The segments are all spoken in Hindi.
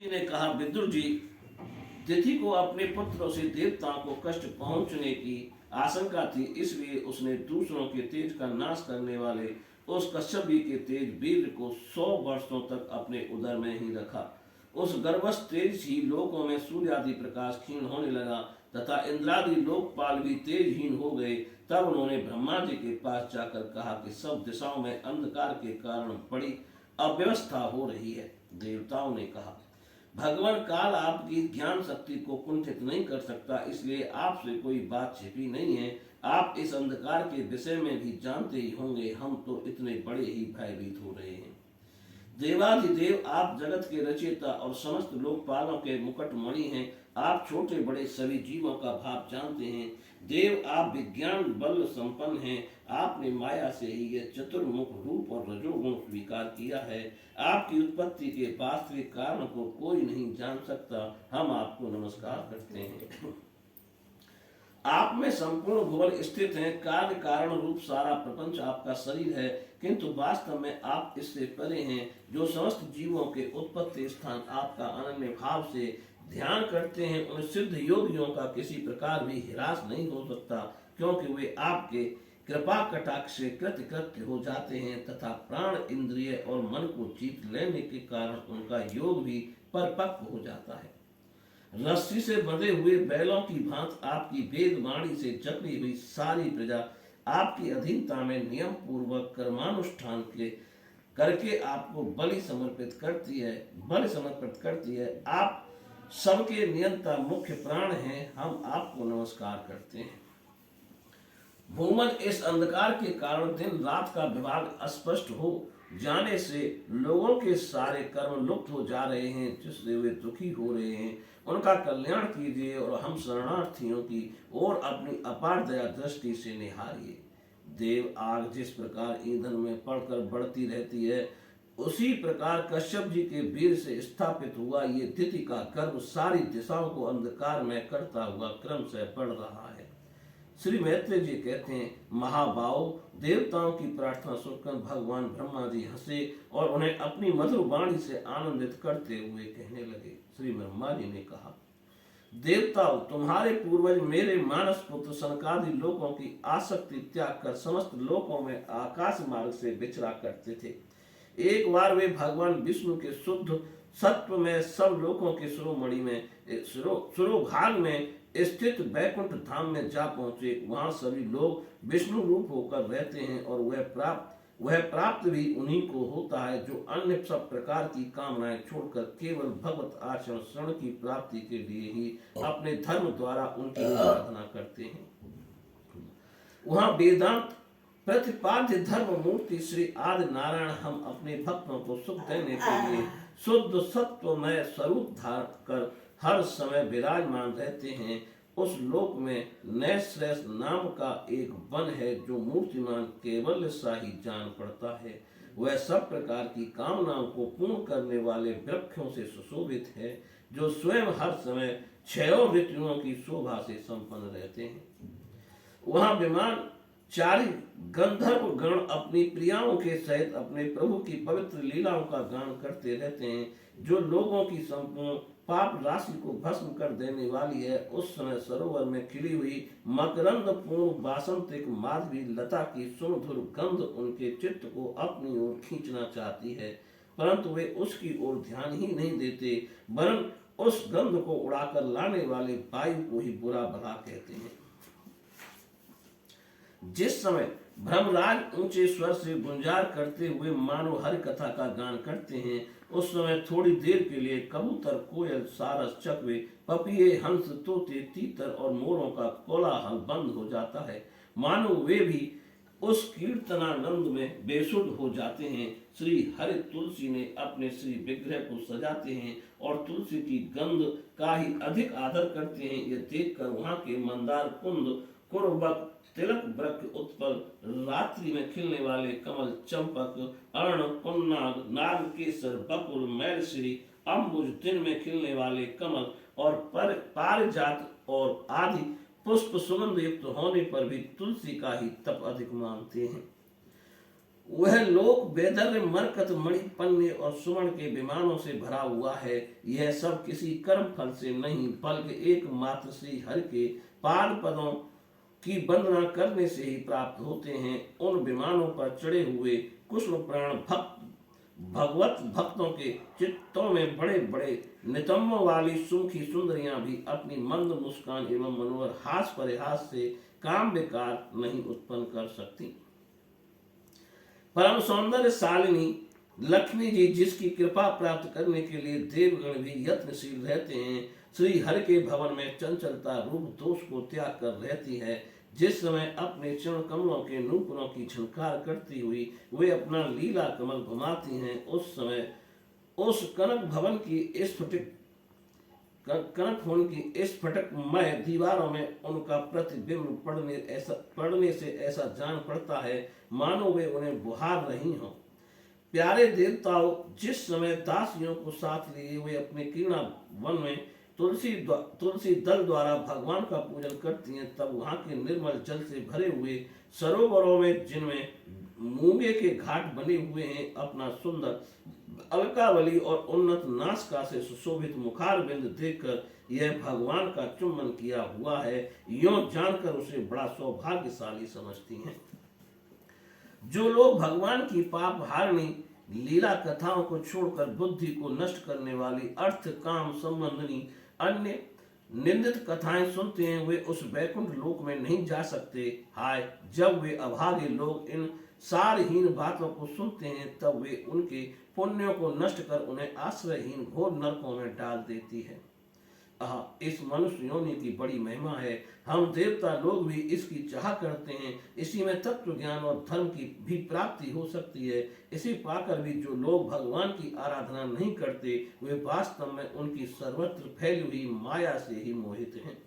जी ने कहा, विदुर जी, तिथि को अपने पुत्रों से देवताओं को कष्ट पहुंचने की आशंका थी, इसलिए उसने दूसरों के तेज का नाश करने वाले उस कश्यप जी के तेज वीर को 100 वर्षों तक अपने उदर में ही रखा। उस गर्भस्थ तेज ही लोकों में सूर्य आदि प्रकाश क्षीण होने लगा तथा इंद्रादि लोकपाल भी तेजहीन हो गए। तब उन्होंने ब्रह्मा जी के पास जाकर कहा कि सब दिशाओं में अंधकार के कारण बड़ी अव्यवस्था हो रही है। देवताओं ने कहा, भगवान काल आपकी ज्ञान शक्ति को कुंठित नहीं कर सकता, इसलिए आपसे कोई बात छिपी नहीं है। आप इस अंधकार के विषय में भी जानते ही होंगे, हम तो इतने बड़े ही भयभीत हो रहे हैं। देवाधिदेव, आप जगत के रचयिता और समस्त लोकपालों के मुकुटमणि हैं। आप छोटे बड़े सभी जीवों का भाव जानते हैं। देव, आप विज्ञान बल संपन्न हैं। आपने माया से ही यह चतुर्मुख रूप और रजोगुण स्वीकार किया है। आपकी उत्पत्ति के वास्तविक कारण को कोई नहीं जान सकता। हम आपको नमस्कार करते हैं। आप में संपूर्ण भुवन स्थित है। कार्य कारण रूप सारा प्रपंच आपका शरीर है, किंतु वास्तव में आप इससे परे हैं। जो समस्त जीवों के उत्पत्ति स्थान आपका अनन्य भाव से ध्यान करते हैं, उन सिद्ध योगियों का किसी प्रकार भी हिरास नहीं हो सकता, क्योंकि वे आपके कृपा कटाक्ष से कृतकृत्य हो जाते हैं तथा प्राण, इंद्रिय और मन को जीत लेने के कारण उनका योग भी परिपक्व हो जाता है। रस्सी से बंधे हुए बैलों की भांत आपकी वेद वाणी से जकड़ी हुई सारी प्रजा आपकी अधीनता में नियम पूर्वक कर्मानुष्ठान के करके आपको बलि समर्पित करती है। आप सबके नियंता मुख्य प्राण हैं। हम आपको नमस्कार करते हैं। भूमन, इस अंधकार के कारण दिन रात का विभाग अस्पष्ट हो जाने से लोगों के सारे कर्म लुप्त हो जा रहे हैं, जिससे वे दुखी हो रहे हैं। उनका कल्याण कीजिए और हम शरणार्थियों की ओर अपनी अपार दया दृष्टि से निहारिए। देव, आग जिस प्रकार ईंधन में पड़कर बढ़ती रहती है, उसी प्रकार कश्यप जी के वीर से स्थापित हुआ ये तिथि का गर्भ सारी दिशाओं को अंधकार में करता हुआ क्रम से बढ़ रहा है। श्री मैत्रेय जी कहते हैं, महाबाओ, देवताओं की प्रार्थना सुनकर भगवान ब्रह्मा जी हंसे और उन्हें अपनी मधुर वाणी से आनंदित करते हुए कहने लगे। श्री ब्रह्मा जी ने कहा, देवताओं, तुम्हारे पूर्वज मेरे मानस पुत्र सनकादि लोकों की आसक्ति त्याग कर समस्त लोकों में आकाश मार्ग से विचरा करते थे। एक बार वे भगवान विष्णु के शुद्ध सत्व में सब लोकों के शिरोमणि में शिरोभाग में स्थित वैकुंठ धाम में जा पहुंचे। वहां सभी लोग विष्णु रूप होकर रहते हैं और वह प्राप्त भी उन्हीं को होता है जो अन्य सब प्रकार की कामनाएं छोड़कर केवल भगवत आचरण शरण की प्राप्ति के लिए ही अपने धर्म द्वारा उनकी आराधना करते हैं। वहां वेदांत प्रतिपाद्य धर्म मूर्ति श्री आदि नारायण हम अपने भक्तों को सुख देने के लिए शुद्ध सत्वमय स्वरूप धारण कर हर समय विराजमान रहते हैं। उस लोक में नैश्रेष्ठ नाम का एक वन है जो मूर्तिमान केवल शाही जान पड़ता है। वह सब प्रकार की कामनाओं को पूर्ण करने वाले वृक्षों से सुशोभित है, जो स्वयं हर समय छयों ऋतुओं की शोभा से संपन्न रहते हैं। वहां विमान चारि गंधर्व गण अपनी प्रियाओं के सहित अपने प्रभु की पवित्र लीलाओं का गान करते रहते हैं, जो लोगों की संपूर्ण पाप राशि को भस्म कर देने वाली है। उस समय सरोवर में खिली हुई मकरंद पूर्ण वासंतिक माधवी लता की सुमधुर गंध उनके चित्त को अपनी ओर खींचना चाहती है, परंतु वे उसकी ओर ध्यान ही नहीं देते, वरन उस गंध को उड़ाकर लाने वाले वायु को ही बुरा भला कहते हैं। जिस समय भ्रमराज ऊंचे स्वर से गुंजार करते हुए मानो हरि कथा का गान करते हैं, उस समय थोड़ी देर के लिए कबूतर, कोयल, सारस, चकवे, पपीहे, हंस, तोते, तीतर और मोरों का कोलाहल बंद हो जाता है, मानो वे भी उस कीर्तनानंद में बेसुध हो जाते हैं। श्री हरि तुलसी ने अपने श्री विग्रह को सजाते हैं और तुलसी की गंध का ही अधिक आदर करते हैं। यह देखकर वहां के मंदार, कुंद, कुरबक, तिलक, वृक्ष, उत्पल, रात्रि में खिलने वाले कमल, चंपक, अर्ण, पुन्नाग, नागकेसर, बकुल, मैलश्री, अम्बुज, दिन में खिलने वाले कमल और पारिजात और आदि पुष्प सुगंध युक्त होने पर भी तुलसी का ही तप अधिक मानते हैं। वह लोक बेदर्य मरकत मणि पन्ने और सुवर्ण के विमानों से भरा हुआ है। यह सब किसी कर्म फल से नहीं बल्कि एकमात्र श्री हरि के पाद पदों की वंदना करने से ही प्राप्त होते हैं। उन विमानों पर चढ़े हुए कुष्ण प्राण भगवत भक्तों के चित्तों में बड़े बड़े नितंबों वाली सुमुखी सुंदरियां भी अपनी मंद मुस्कान एवं मनोहर हास परिहास से काम विकार नहीं उत्पन्न कर सकती। परम सौंदर्य शालिनी लक्ष्मी जी जिसकी कृपा प्राप्त करने के लिए देवगण भी यत्नशील रहते हैं, श्री हरि के भवन में चंचलता रूप दोष को त्याग कर रहती है। जिस समय अपने चरण कमलों के नूपुरों की झनकार करती हुई वे अपना लीला कमल घुमाती हैं, उस समय उस कनक भवन की स्फटिक कनक भवन की स्फटिकमय दीवारों में उनका प्रतिबिंब पड़ने से ऐसा जान पड़ता है मानो वे उन्हें बुहार रही हों। प्यारे देवताओं, जिस समय दासियों को साथ लिए वे अपने कीड़ा वन में तुलसी दल द्वारा भगवान का पूजन करती हैं, तब वहां के निर्मल जल से भरे हुए सरोवरों में जिनमें मूंगे के घाट बने हुए हैं, अपना सुंदर अलकावली और उन्नत नासिका से सुशोभित मुखार बिंद देखकर यह भगवान का चुम्बन किया हुआ है, यों जानकर उसे बड़ा सौभाग्यशाली समझती हैं। जो लोग भगवान की पाप हारणी लीला कथाओं को छोड़कर बुद्धि को नष्ट करने वाली अर्थ काम संबंधी अन्य निंदित कथाएं सुनते हैं, वे उस वैकुंठ लोक में नहीं जा सकते। हाय, जब वे अभागे लोग इन सारहीन बातों को सुनते हैं, तब वे उनके पुण्यों को नष्ट कर उन्हें आश्रयहीन घोर नरकों में डाल देती है। इस मनुष्य योनि की बड़ी महिमा है। हम देवता लोग भी इसकी चाह करते हैं। इसी में तत्व ज्ञान और धर्म की भी प्राप्ति हो सकती है। इसे पाकर भी जो लोग भगवान की आराधना नहीं करते, वे वास्तव में उनकी सर्वत्र फैली हुई माया से ही मोहित हैं।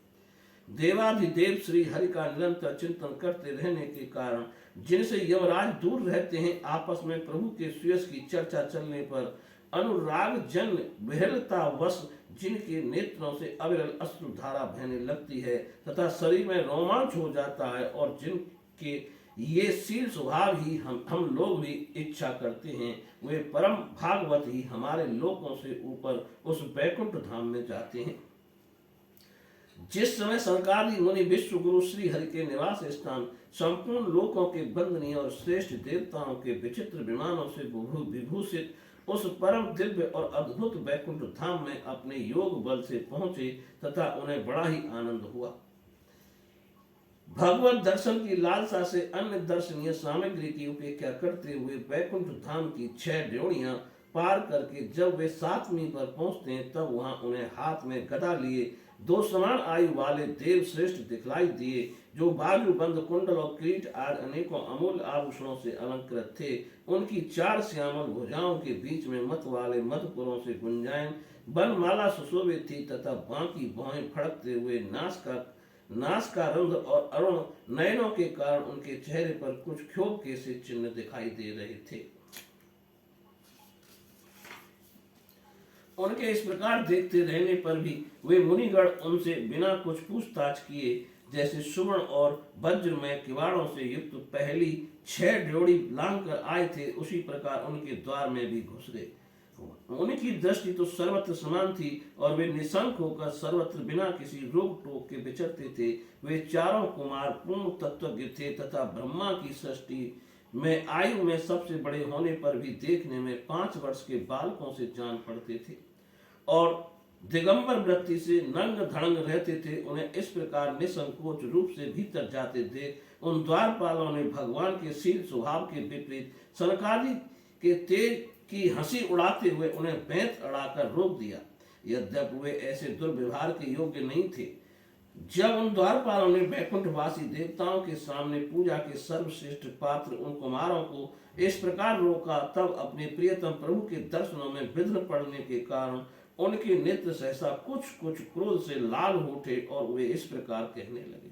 देवाधिदेव श्री हरि का निरंतर चिंतन करते रहने के कारण जिनसे यमराज दूर रहते हैं, आपस में प्रभु के सुयश की चर्चा चलने पर अनुराग जन विहलता वश जिनके नेत्रों से अविरल अश्रुधारा बहने लगती है तथा शरीर में रोमांच हो जाता है, और जिनके ये शील स्वभाव ही हम लोग भी इच्छा करते हैं, वे परम भागवत ही हमारे लोकों से ऊपर उस वैकुंठ धाम में जाते हैं। जिस समय संकाली मुनि विश्व गुरु श्री हरि के निवास स्थान संपूर्ण लोकों के वंदनीय और श्रेष्ठ देवताओं के विचित्र विमानों से विभूषित उस परम दिव्य और अद्भुत वैकुंठ धाम में अपने योग बल से पहुंचे तथा उन्हें बड़ा ही आनंद हुआ। भगवत दर्शन की लालसा से अन्य दर्शनीय सामग्री की उपेक्षा करते हुए वैकुंठ धाम की 6 ड्योढ़ियां पार करके जब वे 7वीं पर पहुंचते हैं, तब वहां उन्हें हाथ में गदा लिए 2 समान आयु वाले देव श्रेष्ठ दिखलाई दिए, जो बाजू बंद कुंडल और किरीट आदि अनेकों अमूल्य आभूषणों से अलंकृत थे। उनकी 4 श्यामल भुजाओं के बीच में मत वाले मधुपुरों से गुंजायन बनमाला सुशोभित थी तथा बाकी भौहें फड़कते हुए नास का रंध्र और अरुण नयनों के कारण उनके चेहरे पर कुछ क्षोभ के से चिन्ह दिखाई दे रहे थे। उनके इस प्रकार देखते रहने पर भी वे मुनिगण उनसे बिना कुछ पूछताछ किए जैसे सुवर्ण और वज्र में किवाड़ों से युक्त पहली 6 ड्योढ़ी लांग कर आए थे, उसी प्रकार उनके द्वार में भी घुस गए। उनकी दृष्टि तो सर्वत्र समान थी और वे निशंक होकर सर्वत्र बिना किसी रोक टोक के विचरते थे। वे चारों कुमार पूर्ण तत्वज्ञ थे तथा ब्रह्मा की सृष्टि में आयु में सबसे बड़े होने पर भी देखने में 5 वर्ष के बालकों से जान पड़ते थे और दिगंबर वृत्ति से नंग धड़ंग रहते थे। उन्हें इस प्रकार निसंकोच रूप से भीतर जाते देख उन द्वारपालों ने भगवान के शील स्वभाव के विपरीत सनकादि के तेज की हंसी उड़ाते हुए उन्हें बेंत अड़ाकर रोक दिया। यद्यपि वे ऐसे दुर्व्यवहार के योग्य नहीं थे। जब उन द्वारपालों ने वैकुंठवासी देवताओं के सामने पूजा के सर्वश्रेष्ठ पात्र उन कुमारों को इस प्रकार रोका, तब अपने प्रियतम प्रभु के दर्शनों में विघ्न पड़ने के कारण उनके नेत्र सहसा कुछ क्रोध से लाल हो उठे और वे इस प्रकार कहने लगे।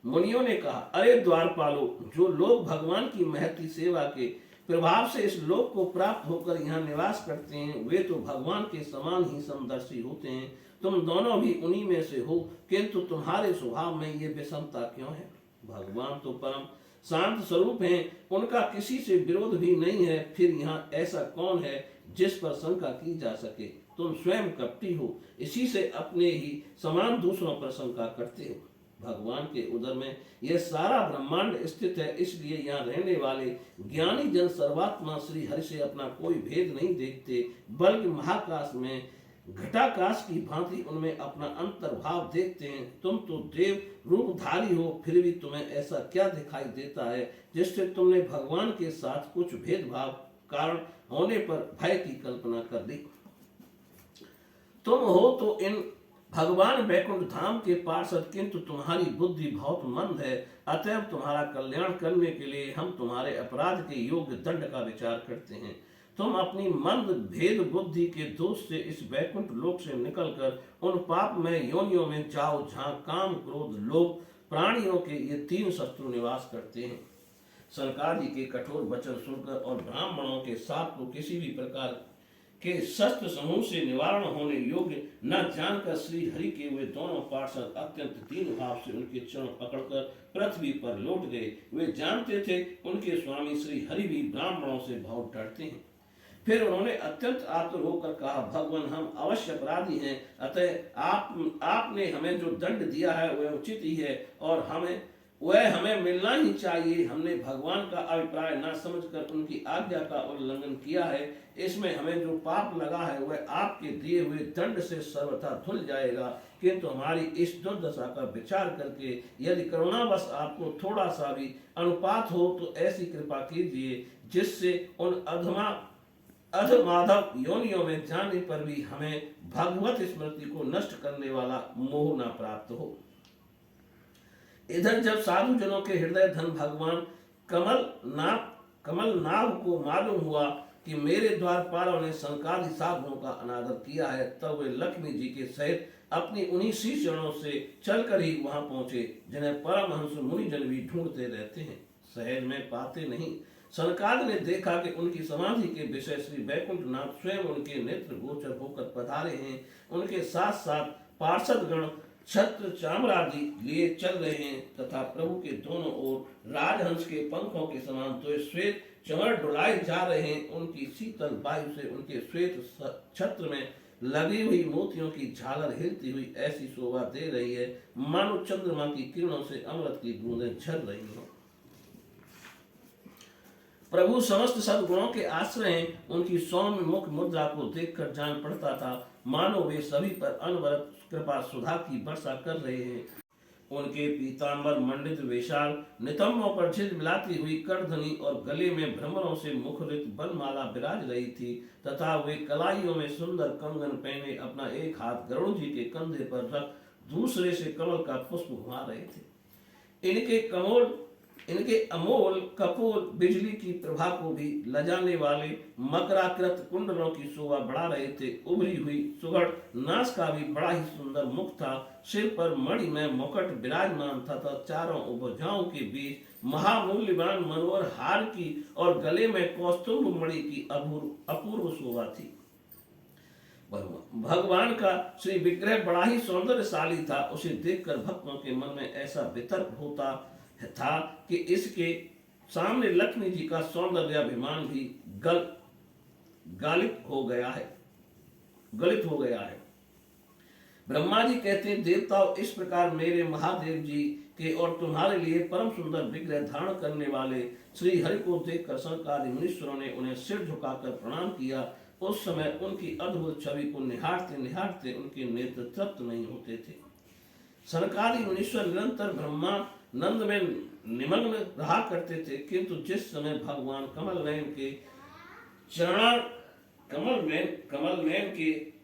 मुनियों ने कहा, अरे द्वारपालों, जो लोग भगवान की महती सेवा के प्रभाव से इस लोक को प्राप्त होकर यहाँ निवास करते हैं, वे तो भगवान के समान ही समदर्शी होते हैं। तुम दोनों भी उन्हीं में से हो, किंतु तुम्हारे स्वभाव में ये विषमता क्यों है? भगवान तो परम शांत स्वरूप हैं, उनका किसी से विरोध भी नहीं है, फिर यहाँ ऐसा कौन है जिस पर शंका की जा सके। तुम स्वयं कपटी हो, इसी से अपने ही समान दूसरों पर शंका करते हो। भगवान के उदर में यह सारा ब्रह्मांड स्थित है, इसलिए यहाँ रहने वाले ज्ञानी जन सर्वात्मा श्री हरि से अपना कोई भेद नहीं देखते, बल्कि महाकाश में घटाकाश की भांति उनमें अपना अंतर्भाव देखते हैं। तुम तो देव रूपधारी हो, फिर भी तुम्हें ऐसा क्या दिखाई देता है जिससे तुमने भगवान के साथ कुछ भेदभाव कारण होने पर भय की कल्पना कर ली। तुम हो तो इन भगवान वैकुंठ धाम के पार्षद, किंतु तुम्हारी बुद्धि बहुत मंद है, अतएव तुम्हारा कल्याण करने के लिए हम तुम्हारे अपराध के योग्य दंड का विचार करते हैं। तुम अपनी मंद भेद बुद्धि के दोष से इस वैकुंठ लोक से निकलकर उन पाप में योनियों में जाओ जहाँ काम क्रोध लोभ प्राणियों के ये तीन शत्रु निवास करते हैं। सरकार जी के कठोर वचन सुनकर और ब्राह्मणों के साथ को किसी भी प्रकार के शस्त्र समूह से निवारण होने योग्य न जानकर श्री हरि के वे दोनों पार्षद अत्यंत दीन भाव से उनके चरण पकड़कर पृथ्वी पर लौट गए। वे जानते थे उनके स्वामी श्री हरि भी ब्राह्मणों से बहुत डरते हैं। फिर उन्होंने अत्यंत आतुर होकर कहा, भगवान हम अवश्य अपराधी हैं, अतः आपने हमें जो दंड दिया है वह उचित ही है और वह हमें मिलना ही चाहिए। हमने भगवान का अभिप्राय न समझकर उनकी आज्ञा का उल्लंघन किया है। इसमें हमें जो पाप लगा है वह आपके दिए हुए दंड से सर्वथा धुल जाएगा, किंतु हमारी इस दुर्दशा का विचार करके यदि करुणावश आपको थोड़ा सा भी अनुपात हो तो ऐसी कृपा कीजिए जिससे उन अधमाधव योनियों में जाने पर भी हमें भगवत स्मृति को नष्ट करने वाला मोह न प्राप्त हो। इधर जब साधु जनों के हृदय धन भगवान कमल नाभ को मालूम हुआ कि मेरे द्वारपालों ने संकादी साधुओं का अनादर किया है, तब वे लक्ष्मी जी के सहित अपनी उन्हीं सी चरणों से चलकर ही वहां पहुंचे जिन्हें परमहंस मुनिजन भी ढूंढते रहते हैं, सहज में पाते नहीं। सनकाद ने देखा कि उनकी समाधि के विषय श्री वैकुंठ नाथ स्वयं उनके नेत्र गोचर होकर पधारे हैं। उनके साथ साथ पार्षद गण छत्र चामरादि लिए चल रहे हैं तथा प्रभु के दोनों ओर राजहंस के पंखों के समान दो श्वेत चमर डुलाए जा रहे हैं। उनकी शीतल वायु से उनके श्वेत छत्र में लगी हुई मोतियों की झालर हिलती हुई ऐसी शोभा दे रही है मानो चंद्रमा की किरणों से अमृत की बूंदें झर रही हो। प्रभु समस्त सद्गुणों के आश्रय हैं। उनकी सौम्य मुख मुद्रा को देखकर जान पड़ता था मानो वे सभी पर अनवरत कृपा सुधा की वर्षा कर रहे हैं। उनके पीतांबर मंडित विशाल नितंबों पर झिलमिलाती हुई करधनी और गले में भ्रमरों से मुखरित बनमाला विराज रही थी तथा वे कलाइयों में सुंदर कंगन पहने अपना एक हाथ गरुड़ जी के कंधे पर रख दूसरे से कमल का पुष्प घुमा रहे थे। इनके अमोल कपूर बिजली की प्रभा को भी लजाने वाले मकराकृत कुंडलों की शोभा बढ़ा रहे थे। उभरी हुई सुगढ़ नास का भी बड़ा ही सुंदर मुख था। सिर पर मणि में मुकुट विराजमान था तथा चारों भुजाओं के बीच महामूल्यवान मनोहर हार की और गले में कौस्तुभ मणि की अपूर्व शोभा थी। भगवान का श्री विग्रह बड़ा ही सौंदर्यशाली था। उसे देखकर भक्तों के मन में ऐसा वितर्क होता था कि इसके सामने लक्ष्मी जी का सौंदर्याभिमान भी गलित हो गया है। ब्रह्मा जी कहते हैं, देवताओं इस प्रकार मेरे महादेव जी के और तुम्हारे लिए परम सुंदर विग्रह धारण करने वाले श्री हरि को देखकर सनकादि मुनीश्वरों ने उन्हें सिर झुकाकर प्रणाम किया। उस समय उनकी अद्भुत छवि को निहारते निहारते उनके नेत्र तृप्त नहीं होते थे। सनकादि मुनीश्वर निरंतर ब्रह्मानंद में निमग्न रहा करते थे, किंतु जिस समय भगवान कमल नयन के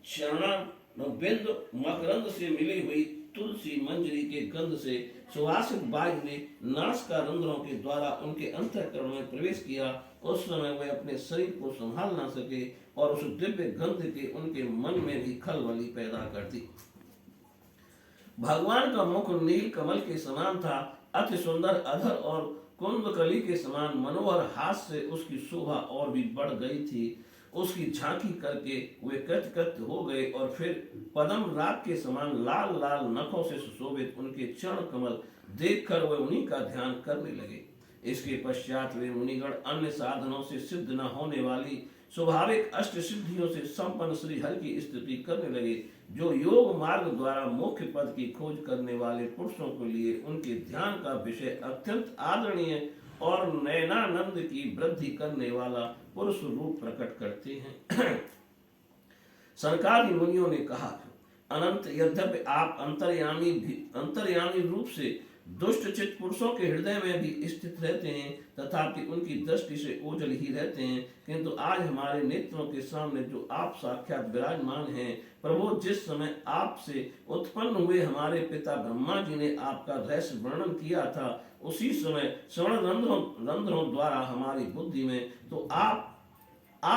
चरणारविंद मकरंद से मिली हुई तुलसी मंजरी के गंध से सुवासित वायु ने नास का रंध्रों के द्वारा उनके अंतःकरण में प्रवेश किया, उस समय वे अपने शरीर को संभाल न सके और उस दिव्य गंध के उनके मन में भी खलबली पैदा कर दी। भगवान का मुख नील कमल के समान था। अति सुंदर अधर और कुंदकली के समान मनोहर हाथ से उसकी शोभा और भी बढ़ गई थी। उसकी झांकी करके वे कृतकृत्य हो गए और फिर पदम राग के समान लाल लाल नखों से सुशोभित उनके चरण कमल देखकर वे उन्हीं का ध्यान करने लगे। इसके पश्चात वे मुनिगण अन्य साधनों से सिद्ध न होने वाली स्वाभाविक अष्ट सिद्धियों से संपन्न श्री हरि की स्तुति करने लगे, जो योग मार्ग द्वारा मोक्ष पद की खोज करने वाले पुरुषों के लिए उनके ध्यान का विषय अत्यंत आदरणीय और नयनानंद की वृद्धि करने वाला पुरुष रूप प्रकट करते हैं। सरकारी मुनियों ने कहा, अनंत यद्यपि आप अंतर्यामी रूप से दुष्ट चित्त पुरुषों के हृदय में भी स्थित रहते हैं, तथापि उनकी दृष्टि से ओझल ही रहते हैं, किंतु आज हमारे नेत्रों के सामने जो आप साक्षात विराजमान हैं, प्रभु, जिस समय आपसे उत्पन्न हुए हमारे पिता ब्रह्मा जी ने आपका रहस्य वर्णन किया था, उसी समय श्रवण रंध्रों द्वारा हमारी बुद्धि में तो आप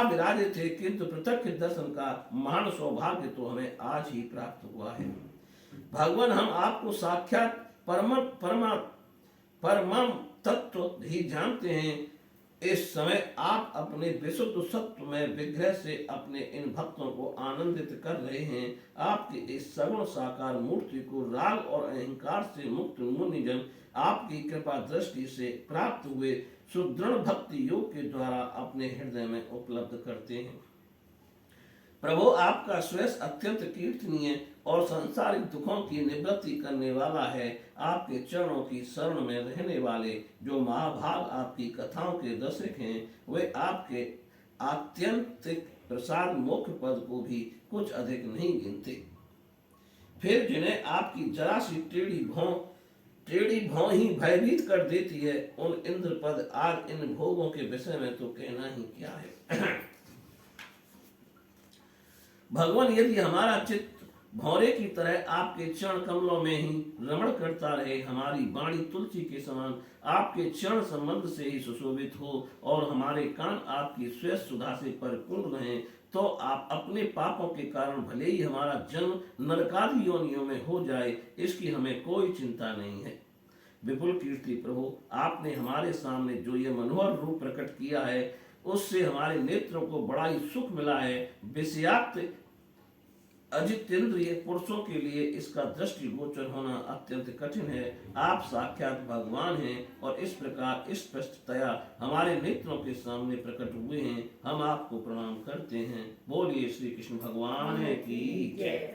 विराजे थे, किंतु प्रत्यक्ष दर्शन का महान सौभाग्य तो हमें आज ही प्राप्त हुआ है। भगवान, हम आपको साक्षात परम तत्व ही जानते हैं। इस समय आप अपने विशुद्ध सत्व में विग्रह से अपने इन भक्तों को आनंदित कर रहे हैं। आपकी इस सगुण साकार मूर्ति को राग और अहंकार से मुक्त मुनिजन आपकी कृपा दृष्टि से प्राप्त हुए सुदृढ़ भक्ति योग के द्वारा अपने हृदय में उपलब्ध करते हैं। प्रभु, आपका श्रेष्ठ अत्यंत कीर्तनीय और सांसारिक दुखों की निवृत्ति करने वाला है। आपके चरणों की शरण में रहने वाले जो महाभाग आपकी कथाओं के रसिक हैं, वे आपके आत्यंतिक प्रसाद मोक्ष पद को भी कुछ अधिक नहीं गिनते। फिर जिन्हें आपकी जरा सी टेढ़ी भौं ही भयभीत कर देती है, उन इंद्र पद आज इन भोगों के विषय में तो कहना ही क्या है। भगवान, यदि हमारा चित्त भौरे की तरह आपके चरण कमलों में ही रमण करता रहे, हमारी वाणी तुलसी के समान आपके चरण संबंध से ही सुशोभित हो और हमारे कान आपकी श्वेत सुधा से परिपूर्ण रहें, तो आप अपने पापों के कारण भले ही हमारा जन्म नरकादि योनियों में हो जाए, इसकी हमें कोई चिंता नहीं है। विपुल कीर्ति प्रभु, आपने हमारे सामने जो ये मनोहर रूप प्रकट किया है, उससे हमारे नेत्रों को बड़ा ही सुख मिला है। विषयाक्त अजितेंद्रिय पुरुषों के लिए इसका दृष्टि गोचर होना अत्यंत कठिन है। आप साक्षात भगवान हैं और इस प्रकार स्पष्टतया हमारे नेत्रों के सामने प्रकट हुए हैं। हम आपको प्रणाम करते हैं। बोलिए श्री कृष्ण भगवान की जय।